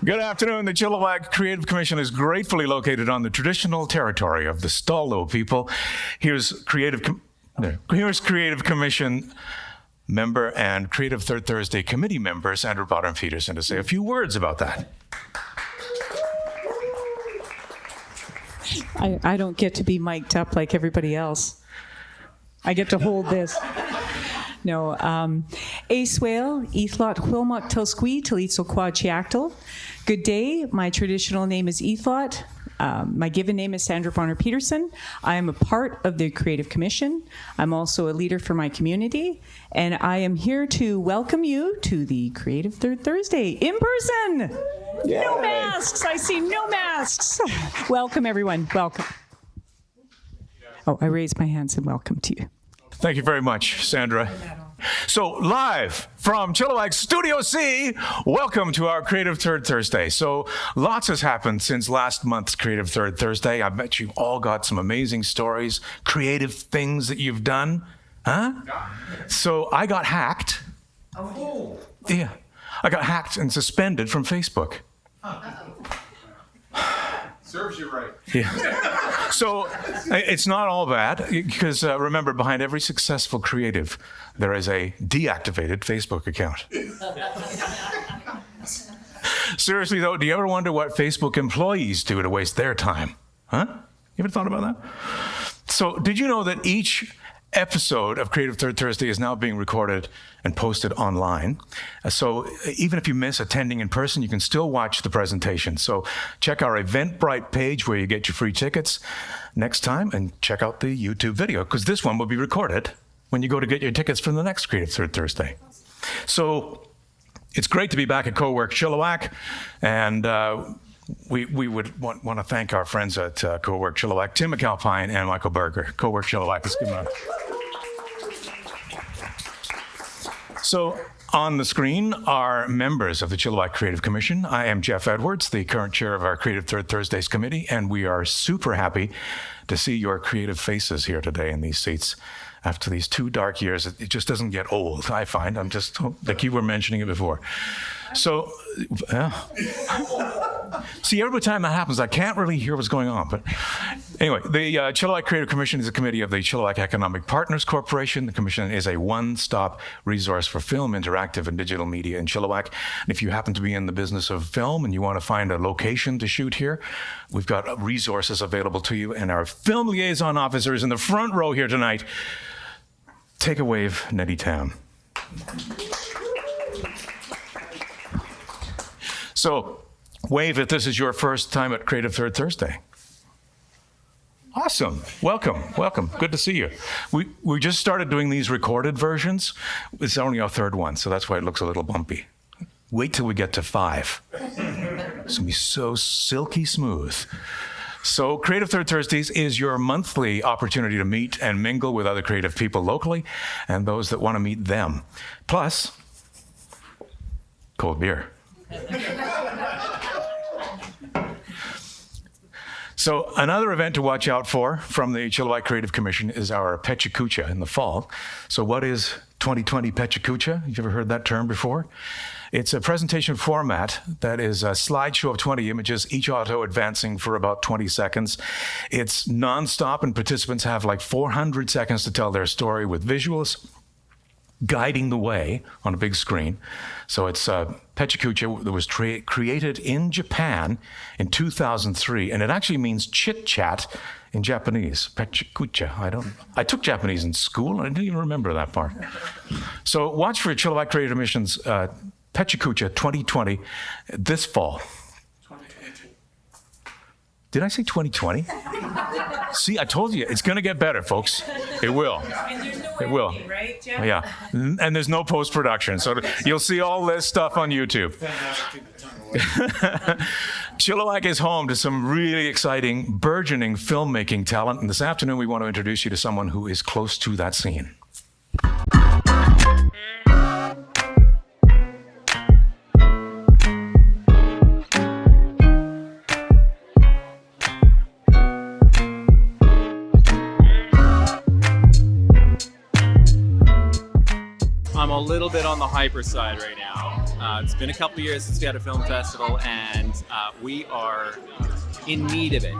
Good afternoon. The Chilliwack Creative Commission is gratefully located on the traditional territory of the Stalo people. Here's Creative Commission member and Creative Third Thursday committee member Sandra Bottom-Peterson to say a few words about that. I don't get to be mic'd up like everybody else. I get to hold this. No. Aswale, Ethlot, Wilmot, Tilsqui, Talitso, Quachiactal. Good day. My traditional name is Ethlot. My given name is Sandra Bonner-Peterson. I am a part of the Creative Commission. I'm also a leader for my community, and I am here to welcome you to the Creative Third Thursday in person. Yay. No masks. I see no masks. Welcome, everyone. Welcome. Oh, I raised my hands and welcome to you. Thank you very much, Sandra. So, live from Chilliwack Studio C, welcome to our Creative Third Thursday. So, lots has happened since last month's Creative Third Thursday. I bet you've all got some amazing stories, creative things that you've done. Huh? So, I got hacked. Oh. Yeah. I got hacked and suspended from Facebook. Serves you right. Yeah. So it's not all bad because remember, behind every successful creative, there is a deactivated Facebook account. Seriously though, do you ever wonder what Facebook employees do to waste their time? Huh? You ever thought about that? So did you know that each episode of Creative Third Thursday is now being recorded and posted online. So even if you miss attending in person, you can still watch the presentation. So check our Eventbrite page where you get your free tickets next time, and check out the YouTube video, because this one will be recorded when you go to get your tickets for the next Creative Third Thursday. So it's great to be back at Cowork Chilliwack, and we would want to thank our friends at Cowork Chilliwack, Tim McAlpine and Michael Berger. Cowork Chilliwack, let's give them a... So on the screen are members of the Chilliwack Creative Commission. I am Geoff Edwards, the current chair of our Creative Third Thursdays committee, and we are super happy to see your creative faces here today in these seats. After these 2 dark years, it just doesn't get old, I find. I'm just, like you were mentioning it before. So, see, every time that happens, I can't really hear what's going on. But anyway, the Chilliwack Creative Commission is a committee of the Chilliwack Economic Partners Corporation. The commission is a one-stop resource for film, interactive, and digital media in Chilliwack. And if you happen to be in the business of film and you want to find a location to shoot here, we've got resources available to you. And our film liaison officer is in the front row here tonight. Take a wave, Nettie Tam. So, wave if this is your first time at Creative Third Thursday. Awesome. Welcome. Welcome. Good to see you. We just started doing these recorded versions. It's only our 3rd one, so that's why it looks a little bumpy. Wait till we get to 5. It's going to be so silky smooth. So Creative Third Thursdays is your monthly opportunity to meet and mingle with other creative people locally and those that want to meet them. Plus, cold beer. So another event to watch out for from the Chilliwack Creative Commission is our Pechakucha in the fall. So what is 2020 Pechakucha? You ever heard that term before? It's a presentation format that is a slideshow of 20 images, each auto advancing for about 20 seconds. It's nonstop, and participants have like 400 seconds to tell their story with visuals guiding the way on a big screen. So it's Pechakucha that was created in Japan in 2003, and it actually means chit-chat in Japanese. Pechakucha. I took Japanese in school, and I didn't even remember that part. So watch for Chilliwack Creative Commission's Pechakucha 2020 this fall. Did I say 2020? See, I told you, it's going to get better, folks. It will. And there's no It will. editing, right, Jeff? Yeah, and there's no post-production, so you'll see all this stuff on YouTube. Chilliwack is home to some really exciting, burgeoning filmmaking talent, and this afternoon we want to introduce you to someone who is close to that scene. I'm a little bit on the hyper side right now. It's been a couple years since we had a film festival, and we are in need of it.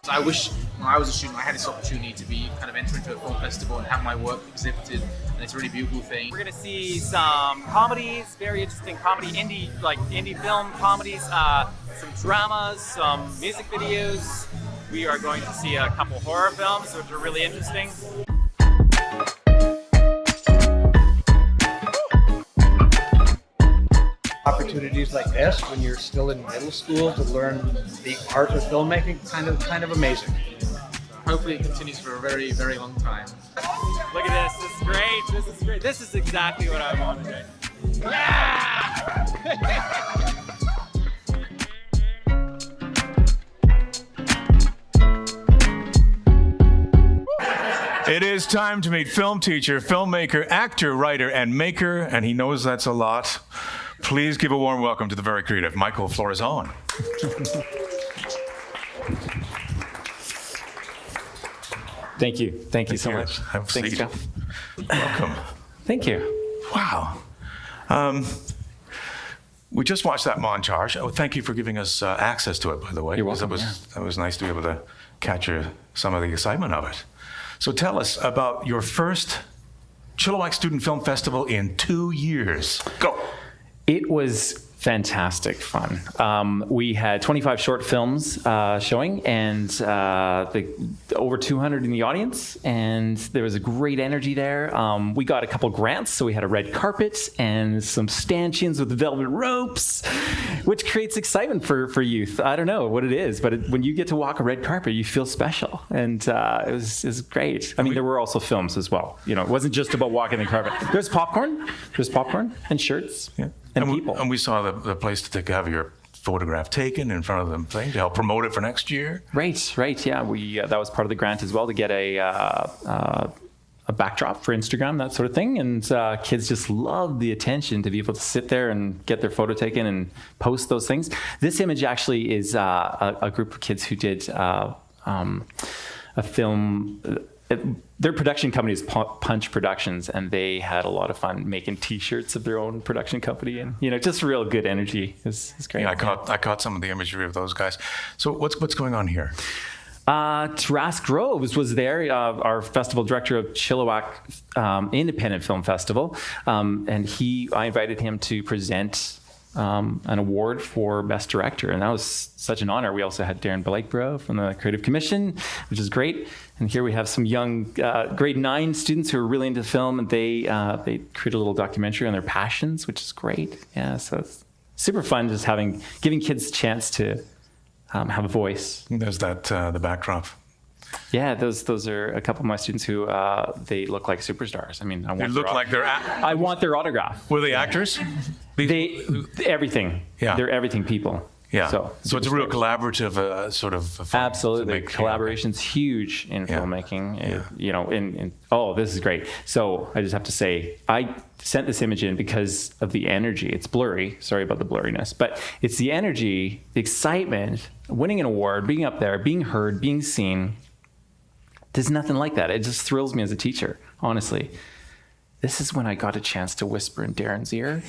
I wish when I was a student I had this opportunity to be kind of enter into a film festival and have my work exhibited, and it's a really beautiful thing. We're gonna see some comedies, very interesting comedy, indie film comedies, some dramas, some music videos. We are going to see a couple horror films, which are really interesting. Opportunities like this when you're still in middle school to learn the art of filmmaking, kind of amazing. Hopefully it continues for a very, very long time. Look at this. This is great. This is great. This is exactly what I wanted. Yeah! It is time to meet film teacher, filmmaker, actor, writer, and maker, and he knows that's a lot. Please give a warm welcome to the very creative Michael Florizone. Thank you. Thank you so much. Have a Thanks, seat. Geoff. Welcome. Thank you. Wow. We just watched that montage. Oh, thank you for giving us access to it, by the way. You're welcome, It was nice to be able to capture some of the excitement of it. So tell us about your first Chilliwack Student Film Festival in 2 years. Go. It was fantastic fun. We had 25 short films showing, and over 200 in the audience, and there was a great energy there. We got a couple grants, so we had a red carpet and some stanchions with velvet ropes, which creates excitement for youth. I don't know what it is, but when you get to walk a red carpet, you feel special, and it was great. I mean, there were also films as well. You know, it wasn't just about walking the carpet. There's popcorn and shirts. Yeah. And people. And we saw the place to have your photograph taken in front of the thing to help promote it for next year. Right. Yeah, we that was part of the grant as well, to get a backdrop for Instagram, that sort of thing. And kids just loved the attention to be able to sit there and get their photo taken and post those things. This image actually is a group of kids who did a film. Their production company is Punch Productions, and they had a lot of fun making T-shirts of their own production company, and just real good energy. It's great. Yeah, I caught some of the imagery of those guys. So what's going on here? Taras Groves was there, our festival director of Chilliwack Independent Film Festival, and I invited him to present an award for Best Director, and that was such an honor. We also had Darren Blakeborough from the Creative Commission, which is great. And here we have some young grade 9 students who are really into film, and they create a little documentary on their passions, which is great. Yeah, so it's super fun just giving kids a chance to have a voice. There's the backdrop. Yeah, those are a couple of my students who they look like superstars. I mean, I want their autograph. Were they actors? Everything. Yeah. They're everything people. Yeah. So it's a real collaborative sort of. Absolutely, collaboration's huge in filmmaking. Yeah. This is great. So I just have to say, I sent this image in because of the energy. It's blurry. Sorry about the blurriness, but it's the energy, the excitement, winning an award, being up there, being heard, being seen. There's nothing like that. It just thrills me as a teacher, honestly. This is when I got a chance to whisper in Darren's ear.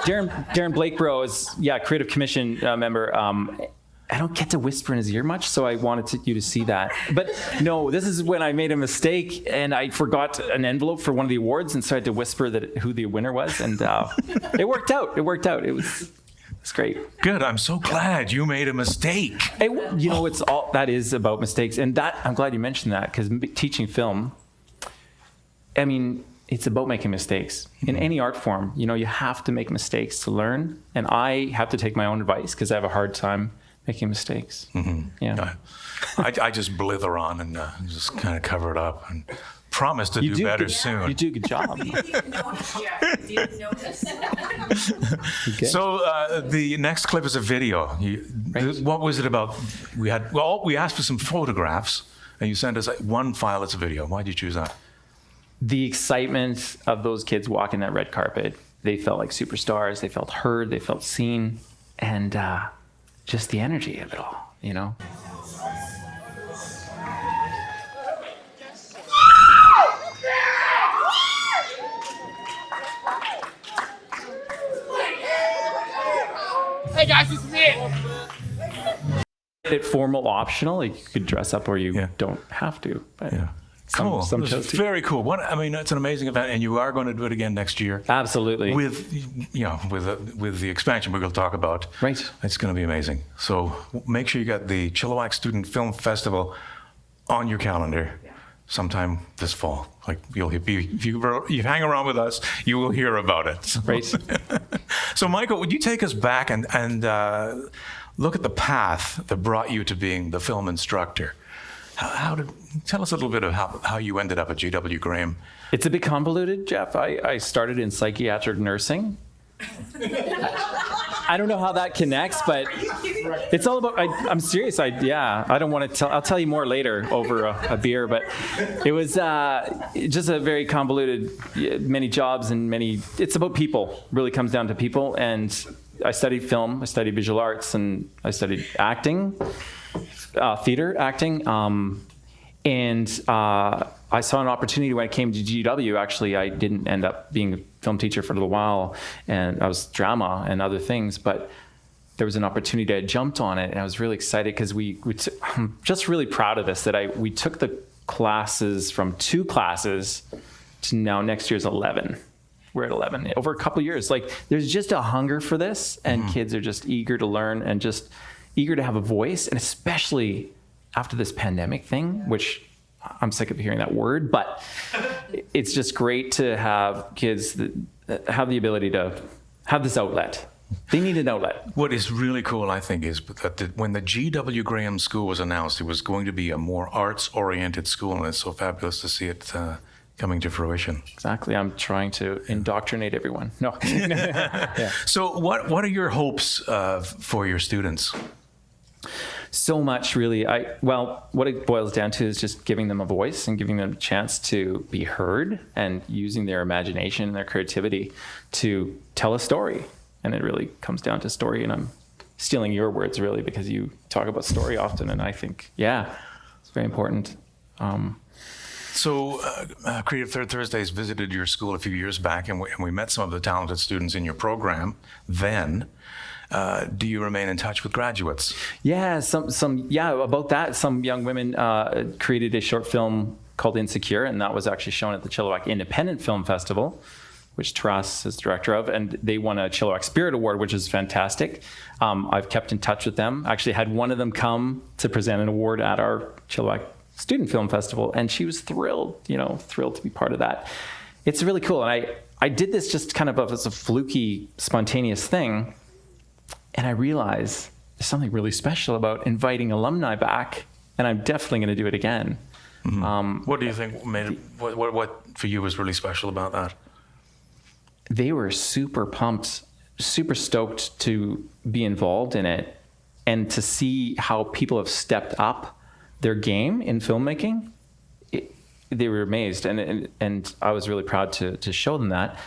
Darren Blakeborough is, Creative Commission member. I don't get to whisper in his ear much, so I wanted you to see that. But no, this is when I made a mistake, and I forgot an envelope for one of the awards, and so I had to whisper who the winner was, and it worked out. It's great. Good. I'm so glad you made a mistake. It's all that is about mistakes, and that I'm glad you mentioned that, because teaching film, I mean, it's about making mistakes in any art form. You have to make mistakes to learn, and I have to take my own advice because I have a hard time making mistakes. Mm-hmm. Yeah, I just blither on and just kind of cover it up and promise to do better soon. You do a good job. You didn't notice, Geoff. You didn't notice. Okay. So the next clip is a video. What was it about? We asked for some photographs, and you sent us one file. It's a video. Why did you choose that? The excitement of those kids walking that red carpet. They felt like superstars. They felt heard. They felt seen, and just the energy of it all. Hey guys, it's me. It formal optional. Like you could dress up or you Yeah. don't have to. But Yeah. some, Cool. some This chose is to. very cool. I mean, it's an amazing event, and you are going to do it again next year. Absolutely. With, with the expansion we're going to talk about. Right. It's going to be amazing. So make sure you got the Chilliwack Student Film Festival on your calendar sometime this fall. Like if you hang around with us, you will hear about it. Right. So Michael, would you take us back and look at the path that brought you to being the film instructor? Tell us a little bit of how you ended up at G.W. Graham. It's a bit convoluted, Jeff. I started in psychiatric nursing. I don't know how that connects, but it's all about. I'm serious. I don't want to tell. I'll tell you more later over a beer. But it was just a very convoluted, many jobs and many. It's about people. Really comes down to people. And I studied film. I studied visual arts, and I studied acting, theater acting. And I saw an opportunity when I came to GW. Actually, I didn't end up being a film teacher for a little while, and I was drama and other things, but there was an opportunity. I jumped on it, and I was really excited because I'm just really proud of this, that we took the classes from 2 classes to now next year's 11. We're at 11 over a couple of years. Like, there's just a hunger for this, and kids are just eager to learn and just eager to have a voice, and especially after this pandemic thing, which I'm sick of hearing that word, but it's just great to have kids that have the ability to have this outlet. They need an outlet. What is really cool, I think, is that when the G.W. Graham School was announced, it was going to be a more arts-oriented school, and it's so fabulous to see it coming to fruition. Exactly. I'm trying to indoctrinate everyone. No. Yeah. So what are your hopes for your students? So much, really. What it boils down to is just giving them a voice and giving them a chance to be heard and using their imagination and their creativity to tell a story. And it really comes down to story. And I'm stealing your words, really, because you talk about story often. And I think, it's very important. So Creative Third Thursdays visited your school a few years back, and we met some of the talented students in your program then. Do you remain in touch with graduates? Yeah, about that. Some young women created a short film called Insecure, and that was actually shown at the Chilliwack Independent Film Festival, which Taras is director of, and they won a Chilliwack Spirit Award, which is fantastic. I've kept in touch with them. Actually had one of them come to present an award at our Chilliwack Student Film Festival, and she was thrilled to be part of that. It's really cool, and I did this just kind of as a fluky, spontaneous thing. And I realized there's something really special about inviting alumni back, and I'm definitely going to do it again. Mm-hmm. What do you think made it? What for you was really special about that? They were super pumped, super stoked to be involved in it, and to see how people have stepped up their game in filmmaking. They were amazed, and I was really proud to show them that.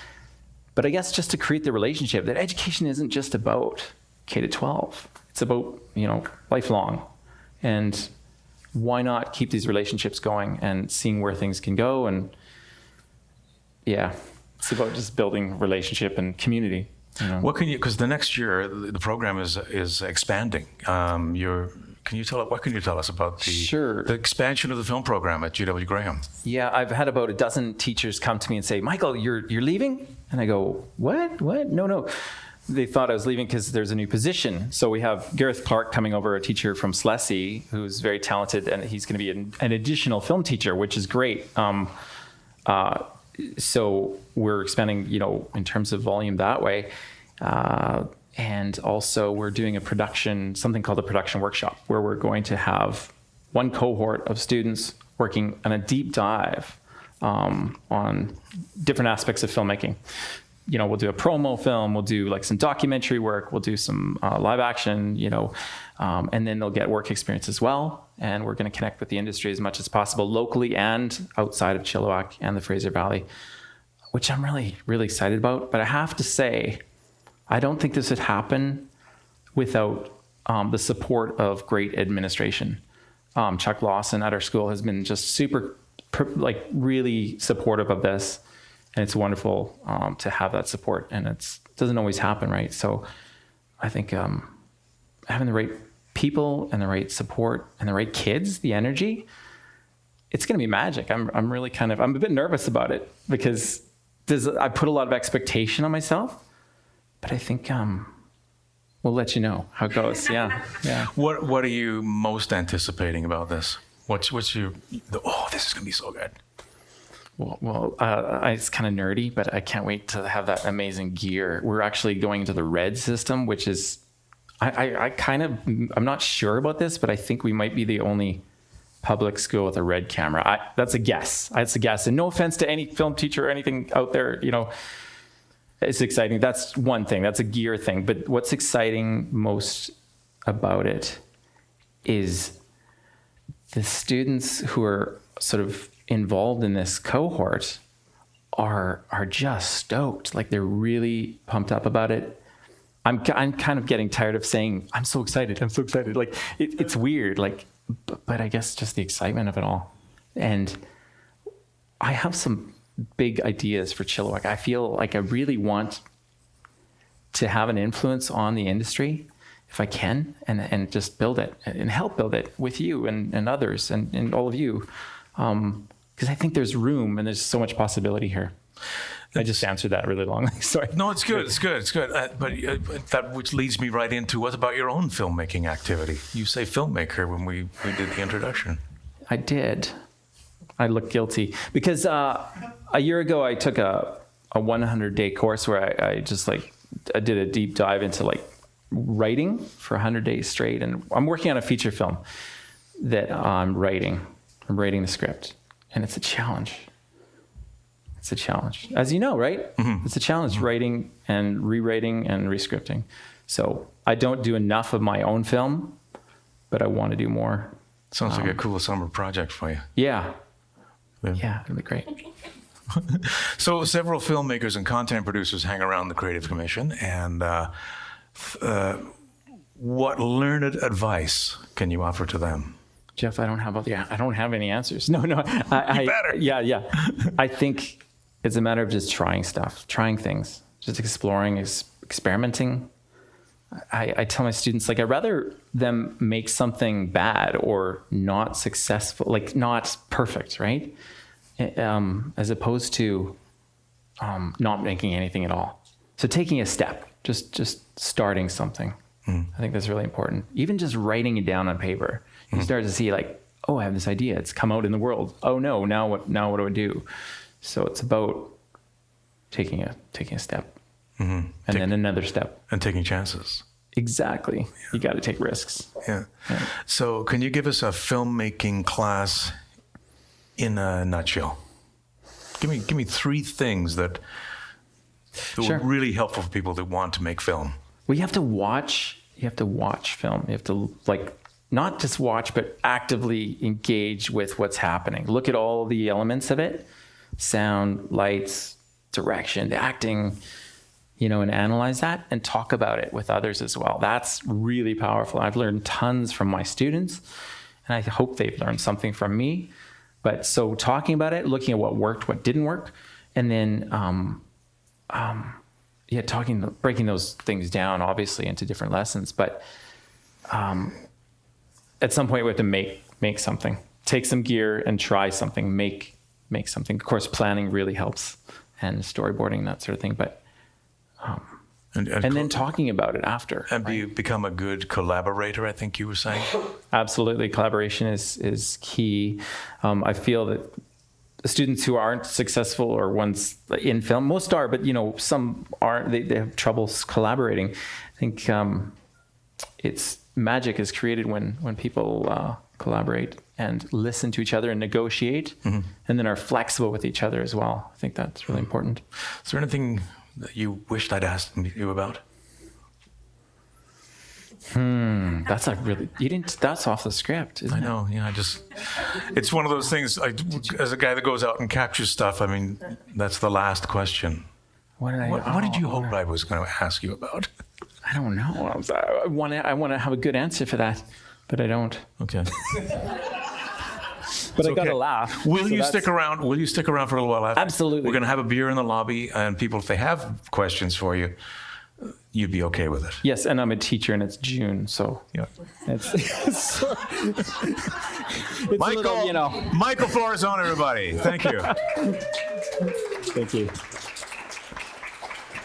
But I guess just to create the relationship that education isn't just about K-12. It's about, lifelong. And why not keep these relationships going and seeing where things can go? And it's about just building relationship and community. What because the next year the program is expanding. What can you tell us about the expansion of the film program at G.W. Graham? Yeah, I've had about a dozen teachers come to me and say, Michael, you're leaving? And I go, what? No. They thought I was leaving because there's a new position. So we have Gareth Clark coming over, a teacher from Slessie, who's very talented, and he's going to be an additional film teacher, which is great. So we're expanding, in terms of volume that way. And also we're doing something called a production workshop, where we're going to have one cohort of students working on a deep dive on different aspects of filmmaking. We'll do a promo film, we'll do like some documentary work, we'll do some live action, and then they'll get work experience as well. And we're going to connect with the industry as much as possible, locally and outside of Chilliwack and the Fraser Valley, which I'm really, really excited about. But I have to say, I don't think this would happen without the support of great administration. Chuck Lawson at our school has been just super, really supportive of this. And it's wonderful to have that support, and it doesn't always happen, right? So I think having the right people and the right support and the right kids, the energy, it's going to be magic. I'm really I'm a bit nervous about it because I put a lot of expectation on myself, but I think we'll let you know how it goes. Yeah. What are you most anticipating about this? What's your this is going to be so good. Well, it's kind of nerdy, but I can't wait to have that amazing gear. We're actually going into the RED system, which is, I'm not sure about this, but I think we might be the only public school with a RED camera. That's a guess. And no offense to any film teacher or anything out there, it's exciting. That's one thing. That's a gear thing. But what's exciting most about it is the students who are sort of involved in this cohort are just stoked. Like, they're really pumped up about it. I'm kind of getting tired of saying, I'm so excited. Like, it's weird. Like, but I guess just the excitement of it all. And I have some big ideas for Chilliwack. I feel like I really want to have an influence on the industry if I can, and just build it and help build it with you and others and all of you. Because I think there's room and there's so much possibility here. I just answered that really long. Sorry. No, it's good. But that which leads me right into, what about your own filmmaking activity? You say filmmaker when we did the introduction. I did. I look guilty because a year ago I took a 100-day course where I did a deep dive into writing for 100 days straight, and I'm working on a feature film that I'm writing. I'm writing the script, and it's a challenge. As you know, right? Mm-hmm. It's a challenge, writing and rewriting and rescripting. So I don't do enough of my own film, but I want to do more. Sounds like a cool summer project for you. Yeah, it'll be great. So several filmmakers and content producers hang around the Creative Commission, and what learned advice can you offer to them? Geoff, I don't have any answers. No. You better. Yeah. I think it's a matter of just trying things, just exploring, experimenting. I tell my students, I'd rather them make something bad or not successful, not perfect, right? As opposed to not making anything at all. So taking a step, just starting something. I think that's really important. Even just writing it down on paper, you start to see I have this idea. It's come out in the world. Oh no, now what do I do? So it's about taking a step, and then another step, and taking chances. Exactly. Yeah. You got to take risks. Yeah. So can you give us a filmmaking class in a nutshell? Give me 3 things that Sure. were really helpful for people that want to make film. Well, you have to watch film. You have to not just watch, but actively engage with what's happening. Look at all the elements of it: sound, lights, direction, the acting, and analyze that and talk about it with others as well. That's really powerful. I've learned tons from my students, and I hope they've learned something from me. But so talking about it, looking at what worked, what didn't work, and then breaking those things down, obviously, into different lessons. But at some point, we have to make something. Take some gear and try something. Make something. Of course, planning really helps, and storyboarding, that sort of thing. But and then talking about it after. And become a good collaborator, I think you were saying. Absolutely, collaboration is key. I feel that the students who aren't successful or ones in film, most are, but some aren't. They have trouble collaborating. I think magic is created when people collaborate and listen to each other and negotiate, and then are flexible with each other as well. I think that's really important. Is there anything that you wished I'd asked you about? That's that's off the script, isn't it? I know. Yeah, it's one of those things. As a guy that goes out and captures stuff, that's the last question. What did you hope I was going to ask you about? I don't know. I want to have a good answer for that, but I don't. Okay. But I got to laugh. Will you stick around? Will you stick around for a little while after? Absolutely. We're going to have a beer in the lobby, and people, if they have questions for you, you'd be okay with it. Yes, and I'm a teacher, and it's June, so Yeah. it's, it's a Michael, little, you know. Michael Florizone, everybody. Thank you. Thank you.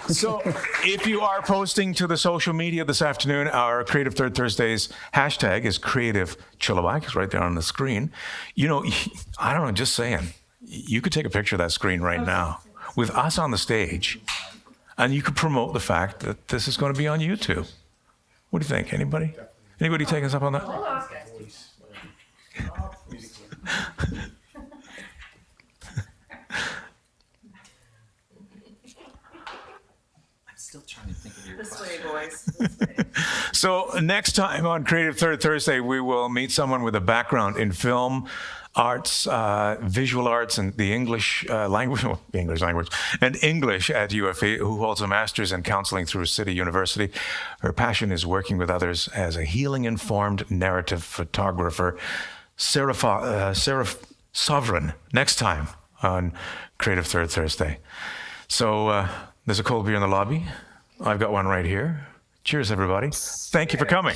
So if you are posting to the social media this afternoon, our Creative Third Thursdays hashtag is Creative Chilliwack. It's right there on the screen. You know, I don't know, just saying, you could take a picture of that screen right now with us on the stage, and you could promote the fact that this is going to be on YouTube. What do you think? Anybody? Anybody taking us up on that? Still trying to think of your This question. way, boys. This way. So next time on Creative Third Thursday, we will meet someone with a background in film, arts, visual arts, and the English language, and English at UFA, who holds a master's in counseling through City University. Her passion is working with others as a healing-informed narrative photographer. Sarah Sovereign, next time on Creative Third Thursday. So there's a cold beer in the lobby. I've got one right here. Cheers, everybody. Thank you for coming.